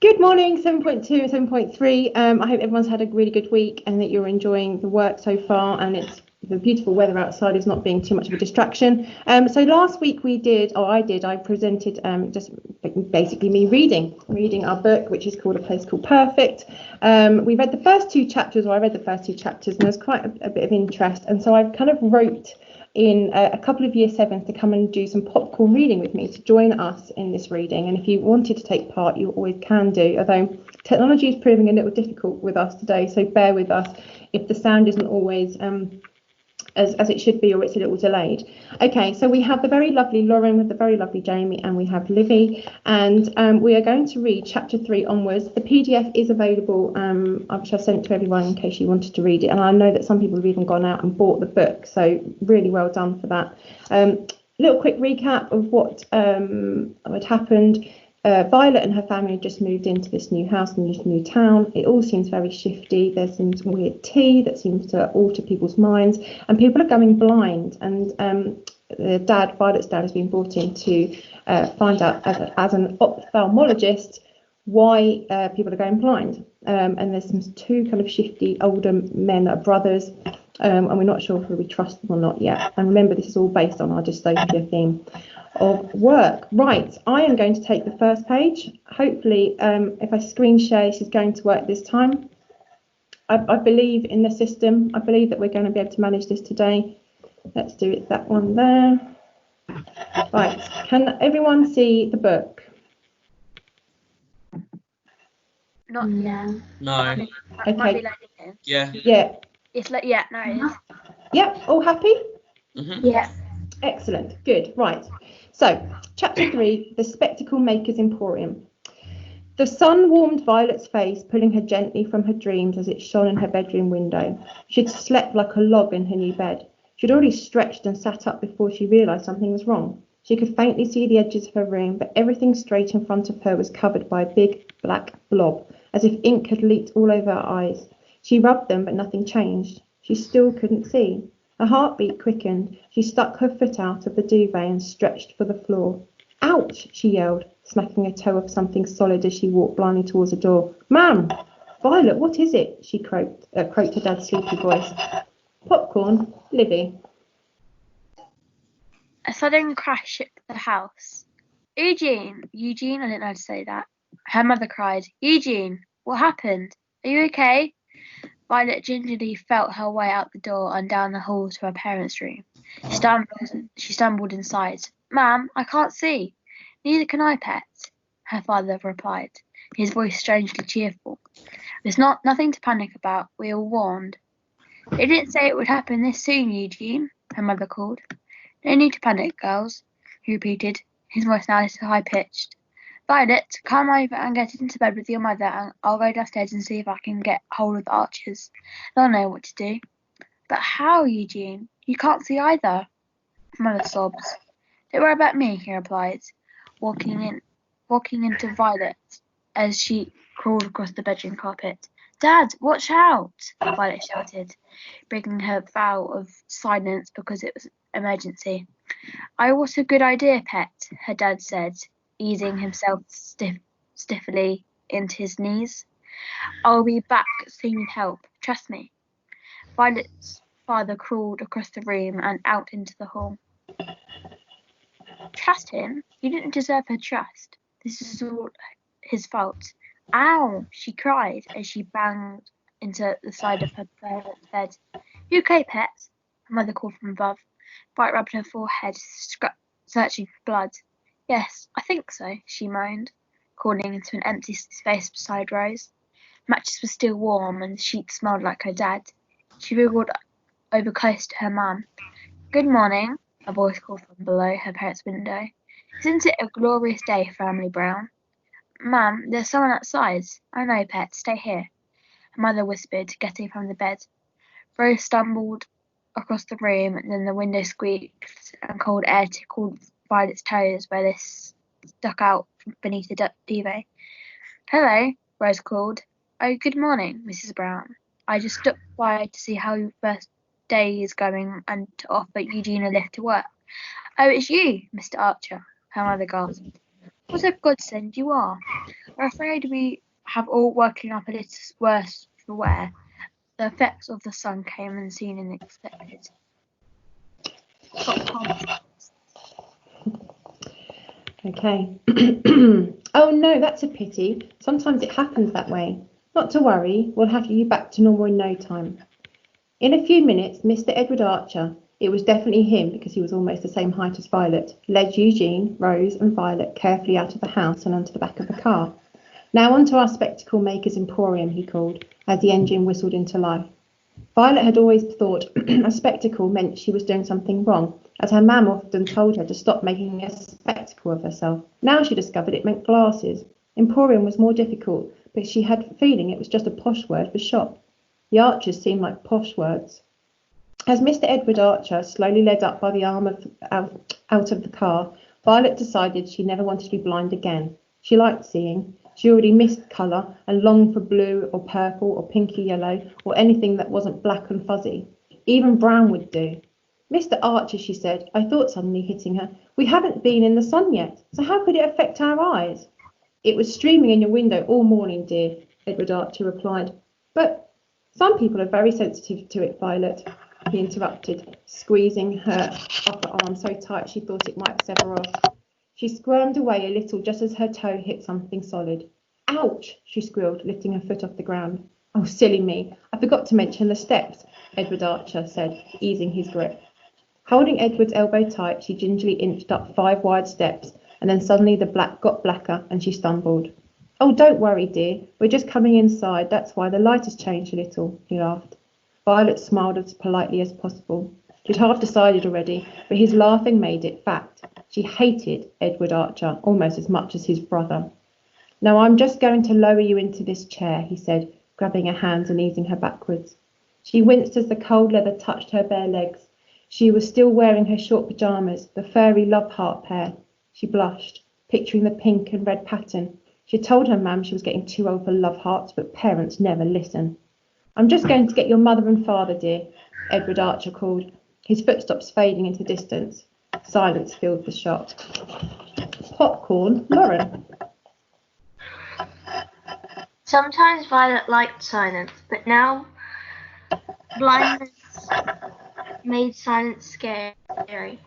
Good morning, 7.2 and 7.3. I hope everyone's had a really good week and that you're enjoying the work so far, and the beautiful weather outside is not being too much of a distraction. So last week I presented just basically me reading our book, which is called A Place Called Perfect. We read the first two chapters, or I read the first two chapters, and there's quite a bit of interest. And so I've kind of wrote in a couple of year sevens to come and do some popcorn reading with me, to join us in this reading. And if you wanted to take part, you always can do, although technology is proving a little difficult with us today, so bear with us if the sound isn't always as it should be, or it's a little delayed. Okay, so we have the very lovely Lauren with the very lovely Jamie, and we have Livy, and we are going to read chapter 3 onwards. The PDF is available, which I've sent to everyone in case you wanted to read it, and I know that some people have even gone out and bought the book, so really well done for that. Little quick recap of what had happened. Violet and her family had just moved into this new house in this new town. It all seems very shifty. There's some weird tea that seems to alter people's minds, and people are going blind. And Violet's dad, has been brought in to find out as an ophthalmologist why people are going blind. And there's some two kind of shifty older men that are brothers, and we're not sure if we trust them or not yet. And remember, this is all based on our dystopia theme of work. Right, I am going to take the first page. Hopefully, if I screen share, this is going to work this time. I believe in the system. I believe that we're going to be able to manage this today. Let's do it, that one there. Right, can everyone see the book? Not yet. No. Okay. Yeah. Yeah. It's like, yeah, no, it is. Yep, all happy? Mm-hmm. Yeah. Excellent, good, right. So, chapter 3, The Spectacle Maker's Emporium. The sun warmed Violet's face, pulling her gently from her dreams as it shone in her bedroom window. She'd slept like a log in her new bed. She'd already stretched and sat up before she realised something was wrong. She could faintly see the edges of her room, but everything straight in front of her was covered by a big black blob, as if ink had leaked all over her eyes. She rubbed them, but nothing changed. She still couldn't see. Her heartbeat quickened. She stuck her foot out of the duvet and stretched for the floor. "Ouch!" she yelled, smacking a toe of something solid as she walked blindly towards the door. "Ma'am!" "Violet, what is it?" she croaked her dad's sleepy voice. "Popcorn, Livy." A sudden crash shook the house. Eugene, I didn't know how to say that. Her mother cried, "Eugene, what happened? Are you okay?" Violet gingerly felt her way out the door and down the hall to her parents' room. She stumbled inside. "Ma'am, I can't see." "Neither can I, pet," her father replied, his voice strangely cheerful. "There's nothing to panic about. We were warned." "They didn't say it would happen this soon, Eugene," her mother called. "No need to panic, girls," he repeated, his voice now a little high-pitched. "Violet, come over and get into bed with your mother, and I'll go downstairs and see if I can get hold of the archers. They'll know what to do." "But how, Eugene? You can't see either," mother sobbed. "Don't worry about me," he replied, walking into Violet as she crawled across the bedroom carpet. "Dad, watch out!" Violet shouted, breaking her vow of silence because it was an emergency. What a good idea, pet," her dad said, easing himself stiffly into his knees. "I'll be back soon with help. Trust me." Violet's father crawled across the room and out into the hall. "Trust him? You didn't deserve her trust. This is all his fault." "Ow!" she cried as she banged into the side of her parents' bed. "You okay, pet?" her mother called from above. Violet rubbed her forehead, searching for blood. "Yes, I think so," she moaned, crawling into an empty space beside Rose. Matches were still warm and the sheets smelled like her dad. She wriggled over close to her mum. "Good morning," a voice called from below her parents' window. "Isn't it a glorious day, Family Brown?" "Ma'am, there's someone outside." "I know, pet, stay here," her mother whispered, getting from the bed. Rose stumbled across the room, and then the window squeaked and cold air tickled Violet's toes where they stuck out beneath the duvet. "Hello," Rose called. "Oh, good morning, Mrs. Brown. I just stopped by to see how your first day is going and to offer Eugene a lift to work." "Oh, it's you, Mr. Archer," her mother gasped. "What a godsend you are. I'm afraid we have all woken up a little worse for wear. The effects of the sun came unseen and unexpected. Okay. Oh no, that's a pity. Sometimes it happens that way. Not to worry, we'll have you back to normal in no time. In a few minutes, Mr. Edward Archer, it was definitely him because he was almost the same height as Violet, led Eugene, Rose and Violet carefully out of the house and onto the back of the car. Now on to our spectacle maker's Emporium, he called, as the engine whistled into life. Violet had always thought a spectacle meant she was doing something wrong, as her mam often told her to stop making a spectacle of herself. Now she discovered it meant glasses. Emporium was more difficult, but she had a feeling it was just a posh word for shop. The Archers seemed like posh words. As Mr. Edward Archer slowly led up by the arm out of the car, Violet decided she never wanted to be blind again. She liked seeing. She already missed colour and longed for blue or purple or pinky yellow or anything that wasn't black and fuzzy. Even brown would do. Mr. Archer, she said, I thought suddenly hitting her, we haven't been in the sun yet, so how could it affect our eyes? It was streaming in your window all morning, dear, Edward Archer replied. But some people are very sensitive to it, Violet, he interrupted, squeezing her upper arm so tight she thought it might sever off. She squirmed away a little just as her toe hit something solid. Ouch, she squealed, lifting her foot off the ground. Oh, silly me, I forgot to mention the steps, Edward Archer said, easing his grip. Holding Edward's elbow tight, she gingerly inched up 5 wide steps, and then suddenly the black got blacker and she stumbled. Oh, don't worry, dear, we're just coming inside, that's why the light has changed a little, he laughed. Violet smiled as politely as possible. She'd half decided already, but his laughing made it fact. She hated Edward Archer almost as much as his brother. Now I'm just going to lower you into this chair, he said, grabbing her hands and easing her backwards. She winced as the cold leather touched her bare legs. She was still wearing her short pyjamas, the furry love heart pair. She blushed, picturing the pink and red pattern. She told her mam she was getting too old for love hearts, but parents never listen. I'm just going to get your mother and father, dear, Edward Archer called, his footsteps fading into distance. Silence filled the shop. Popcorn, Lauren. Sometimes Violet liked silence, but now blindness made silence scary.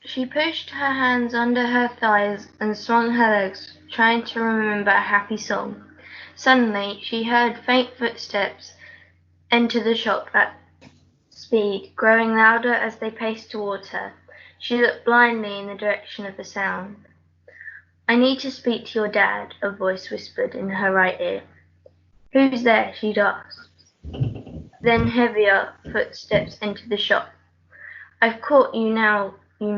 She pushed her hands under her thighs and swung her legs, trying to remember a happy song. Suddenly, she heard faint footsteps enter the shop at speed, growing louder as they paced towards her. She looked blindly in the direction of the sound. I need to speak to your dad, a voice whispered in her right ear. Who's there? She'd asked. Then heavier footsteps entered the shop. I've caught you now, you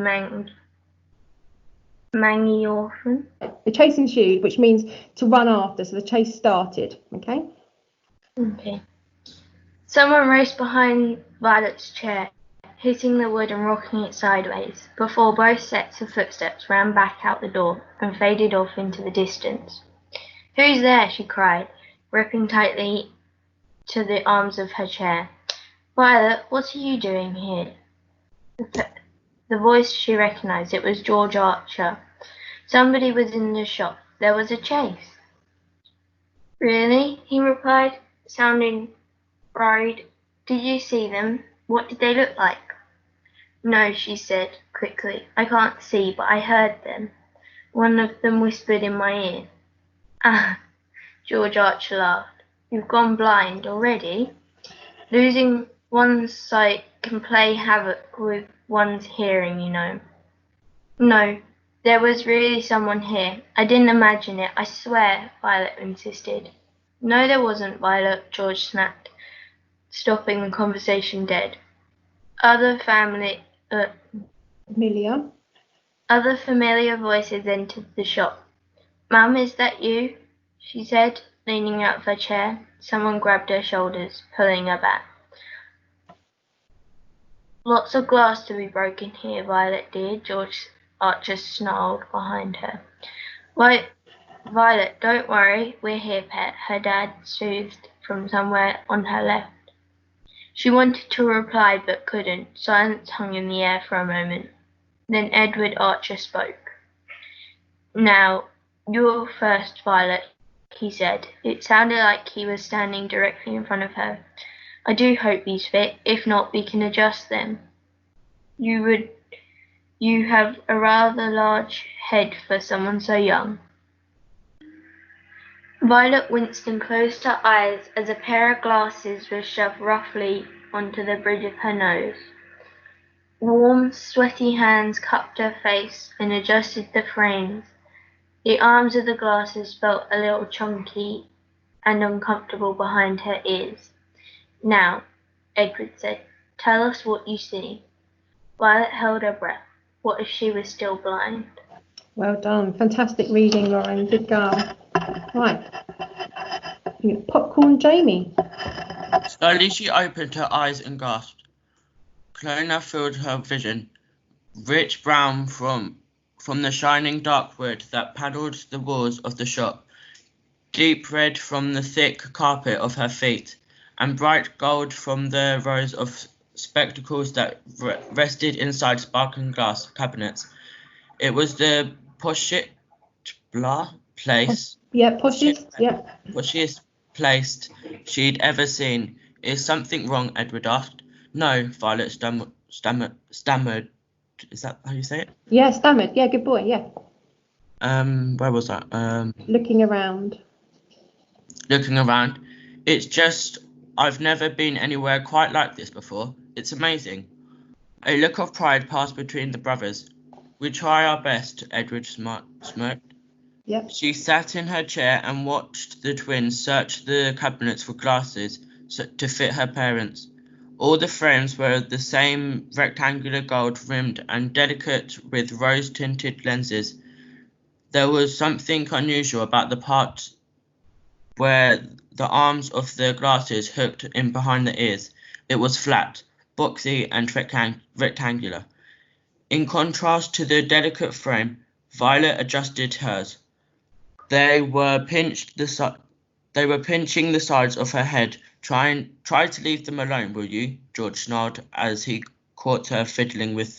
mangy orphan. The chase ensued, which means to run after, so the chase started, okay? Okay. Someone raced behind Violet's chair, hitting the wood and rocking it sideways, before both sets of footsteps ran back out the door and faded off into the distance. Who's there? She cried, gripping tightly to the arms of her chair. Violet, what are you doing here? The voice she recognized. It was George Archer. Somebody was in the shop. There was a chase. Really? He replied, sounding worried. Did you see them? What did they look like? No, she said quickly. I can't see, but I heard them. One of them whispered in my ear. Ah, George Archer laughed. You've gone blind already? Losing one's sight can play havoc with one's hearing, you know. No, there was really someone here. I didn't imagine it, I swear, Violet insisted. No, there wasn't, Violet, George snapped, stopping the conversation dead. Other familiar voices entered the shop. Mum, is that you? She said, leaning out of her chair. Someone grabbed her shoulders, pulling her back. Lots of glass to be broken here, Violet dear, George Archer snarled behind her. Why, Violet, don't worry, we're here, pet, her dad soothed from somewhere on her left. She wanted to reply but couldn't. Silence hung in the air for a moment. Then Edward Archer spoke. Now, You're first, Violet, he said. It sounded like he was standing directly in front of her. I do hope these fit. If not, we can adjust them. You have a rather large head for someone so young. Violet winced and closed her eyes as a pair of glasses was shoved roughly onto the bridge of her nose. Warm, sweaty hands cupped her face and adjusted the frames. The arms of the glasses felt a little chunky and uncomfortable behind her ears. Now, Edward said, tell us what you see. Violet held her breath. What if she was still blind? Well done. Fantastic reading, Lauren. Good girl. Right. Popcorn Jamie. Slowly she opened her eyes and gasped. Clona filled her vision, rich brown from the shining dark wood that paddled the walls of the shop, deep red from the thick carpet of her feet, and bright gold from the rows of spectacles that rested inside sparkling glass cabinets. It was the poshest place. Yeah, poshest. Yeah. Poshest place she'd ever seen. Is something wrong? Edward asked. No, Violet stammered. Is that how you say it? Yeah, stammered. Yeah, good boy. Yeah. Where was that? Looking around. Looking around. It's just I've never been anywhere quite like this before. It's amazing. A look of pride passed between the brothers. We try our best, Edward smirked. Yep. She sat in her chair and watched the twins search the cabinets for glasses to fit her parents. All the frames were the same rectangular gold-rimmed and delicate with rose-tinted lenses. There was something unusual about the part where the arms of the glasses hooked in behind the ears. It was flat, boxy and rectangular. In contrast to the delicate frame, Violet adjusted hers. They were pinching the sides of her head. Try to leave them alone, will you? George snarled as he caught her fiddling with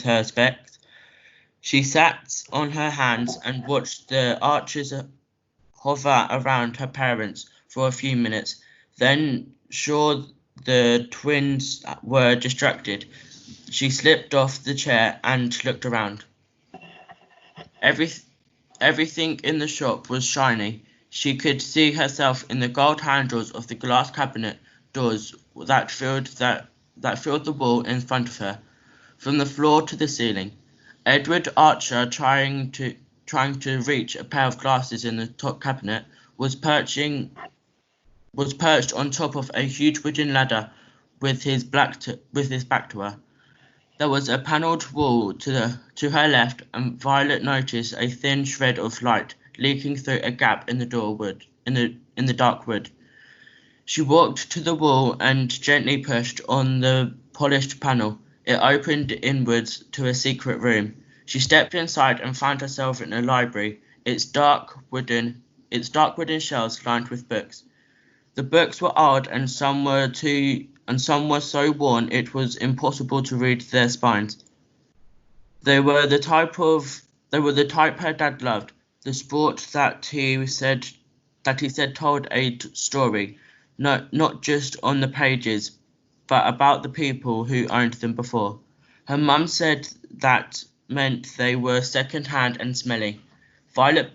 her specs. She sat on her hands and watched the arches hover around her parents for a few minutes. Then, sure the twins were distracted, she slipped off the chair and looked around. Everything in the shop was shiny. She could see herself in the gold handles of the glass cabinet doors that filled the wall in front of her, from the floor to the ceiling. Edward Archer, trying to reach a pair of glasses in the top cabinet, was perched on top of a huge wooden ladder with his back to her. There was a panelled wall to her left, and Violet noticed a thin shred of light leaking through a gap in the dark wood. She walked to the wall and gently pushed on the polished panel. It opened inwards to a secret room. She stepped inside and found herself in a library, its dark wooden shelves lined with books. The books were old and some were so worn it was impossible to read their spines. They were the type her dad loved, the sport that he said told a story, not just on the pages, but about the people who owned them before. Her mum said that meant they were second-hand and smelly. Violet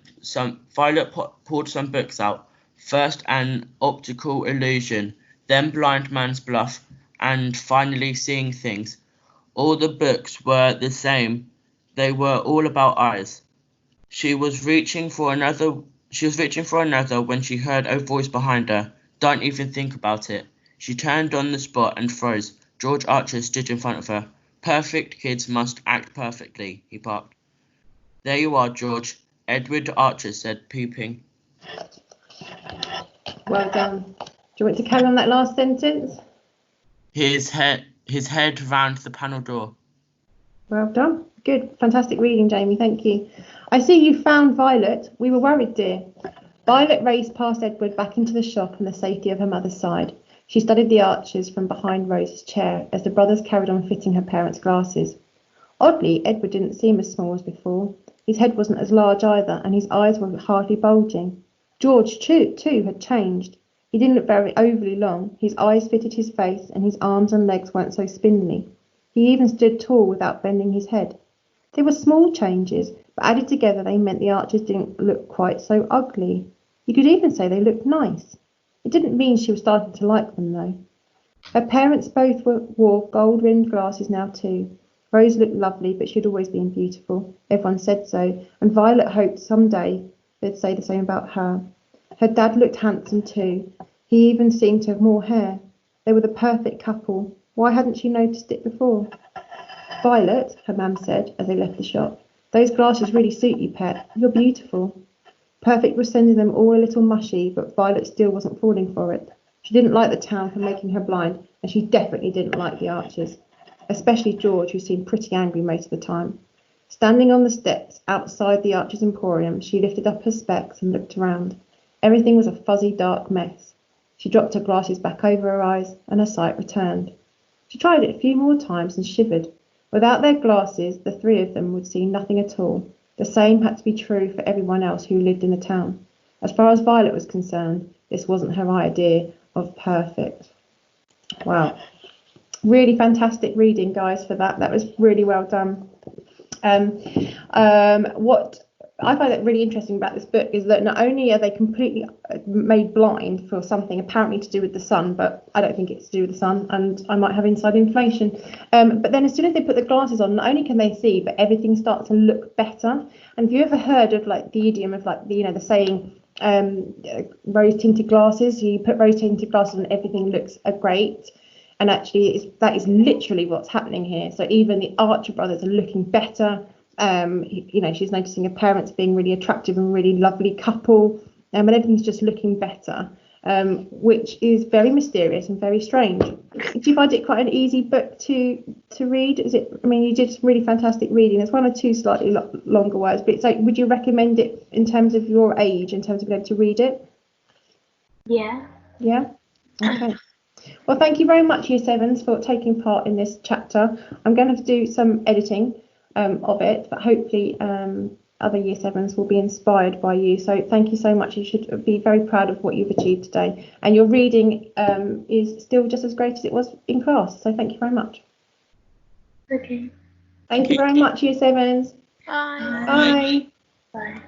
pulled some books out, first An Optical Illusion, then Blind Man's Bluff, and finally Seeing Things. All the books were the same. They were all about eyes. She was reaching for another when she heard a voice behind her. Don't even think about it. She turned on the spot and froze. George Archer stood in front of her. Perfect kids must act perfectly, he barked. There you are, George, Edward Archer said, peeping. Well done. Do you want to carry on that last sentence? His head round the panel door. Well done. Good. Fantastic reading, Jamie. Thank you. I see you found Violet. We were worried, dear. Violet raced past Edward back into the shop in the safety of her mother's side. She studied the arches from behind Rose's chair as the brothers carried on fitting her parents' glasses. Oddly, Edward didn't seem as small as before. His head wasn't as large either, and his eyes were hardly bulging. George, too, had changed. He didn't look very overly long. His eyes fitted his face, and his arms and legs weren't so spindly. He even stood tall without bending his head. They were small changes, but added together they meant the Archers didn't look quite so ugly. You could even say they looked nice. It didn't mean she was starting to like them, though. Her parents both wore gold-rimmed glasses now, too. Rose looked lovely, but she'd always been beautiful. Everyone said so, and Violet hoped someday they'd say the same about her. Her dad looked handsome, too. He even seemed to have more hair. They were the perfect couple. Why hadn't she noticed it before? Violet, her mum said as they left the shop, those glasses really suit you, pet. You're beautiful. Perfect was sending them all a little mushy, but Violet still wasn't falling for it. She didn't like the town for making her blind, and she definitely didn't like the Archers, especially George, who seemed pretty angry most of the time. Standing on the steps outside the Archers' Emporium, she lifted up her specs and looked around. Everything was a fuzzy, dark mess. She dropped her glasses back over her eyes, and her sight returned. She tried it a few more times and shivered. Without their glasses, the three of them would see nothing at all. The same had to be true for everyone else who lived in the town. As far as Violet was concerned, this wasn't her idea of perfect. Wow. Really fantastic reading, guys, for that. That was really well done. What I find that really interesting about this book is that not only are they completely made blind for something apparently to do with the sun, but I don't think it's to do with the sun, and I might have inside information. But then as soon as they put the glasses on, not only can they see, but everything starts to look better. And have you ever heard of like the idiom of like the saying rose tinted glasses? You put rose tinted glasses on, everything looks great. And actually, that is literally what's happening here. So even the Archer brothers are looking better. She's noticing her parents being really attractive and really lovely couple, and everything's just looking better, which is very mysterious and very strange. Do you find it quite an easy book to read? Is it? I mean, you did really fantastic reading. There's one or two slightly longer words, but it's like, would you recommend it in terms of your age, in terms of being able to read it? Yeah. Yeah. Okay. Well, thank you very much, Year 7s, for taking part in this chapter. I'm going to have to do some editing of it, but hopefully other Year 7s will be inspired by you. So thank you so much. You should be very proud of what you've achieved today. And your reading is still just as great as it was in class. So thank you very much. Okay. Thank you very much, Year 7s. Bye. Bye. Bye.